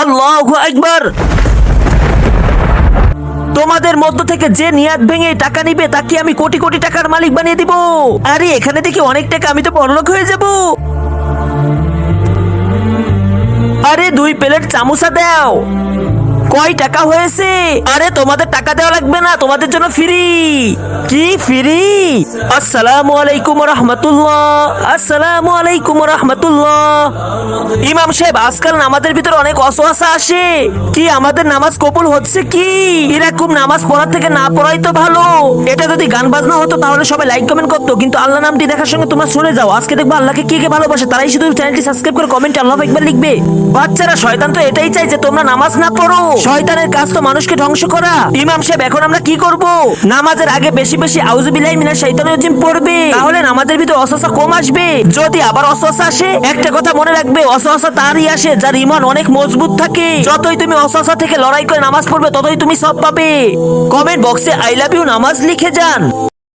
আল্লাহু আকবার। তোমাদের মধ্য থেকে যে নিয়াত ভেঙে টাকা নিবে তাকে আমি কোটি কোটি টাকার মালিক বানিয়ে দিব। আরে এখানে দেখি অনেক টাকা, আমি তো বড়লোক হয়ে যাব। আরে 2 প্লেট চামুচা দাও। কয় টাকা হয়েছে? আরে তোমাদের টাকা দেওয়া লাগবে না, তোমাদের জন্য ফ্রি। কি ফ্রি? আসসালামু আলাইকুম রাহমাতুল্লাহ। আসসালামু আলাইকুম রাহমাতুল্লাহ। ইমাম সাহেব, আজকাল নামাজের ভিতর অনেক ওয়াসওয়াসা আসে, কি আমাদের নামাজ কবুল হচ্ছে কি? এরকম নামাজ পড়ার থেকে না পড়াই তো ভালো। এটা যদি গান বাজনা হতো তাহলে সবাই লাইক কমেন্ট করতো, কিন্তু আল্লাহ নামটি দেখার সঙ্গে তোমরা শুনে যাও। আজকে দেখবো আল্লাহকে কে কে ভালোবাসে, তারাই শুধু চ্যানেলটি সাবস্ক্রাইব করে কমেন্টে আল্লাহু আকবার লিখবে। বাচ্চারা, শয়তান তো এটাই চাই যে তোমরা নামাজ না পড়ো। শয়তানের কাজ তো মানুষকে ধ্বংস করা। ইমাম সাহেব, এখন আমরা কি করব? নামাজের আগে বেশি বেশি আউযু বিল্লাহি মিনাশ শাইতানির রাজিম পড়বে, তাহলে নামাজের ভিতর ওয়াসওয়াসা কম আসবে। যদি আবার ওয়াসওয়াসা আসে, একটা কথা মনে রাখবে, ওয়াসওয়াসা তারই আসে যার ঈমান অনেক মজবুত থাকে। যতই তুমি ওয়াসওয়াসা থেকে লড়াই করে নামাজ পড়বে ততই তুমি সওয়াব পাবে। কমেন্ট বক্সে আই লাভ ইউ নামাজ লিখে যান।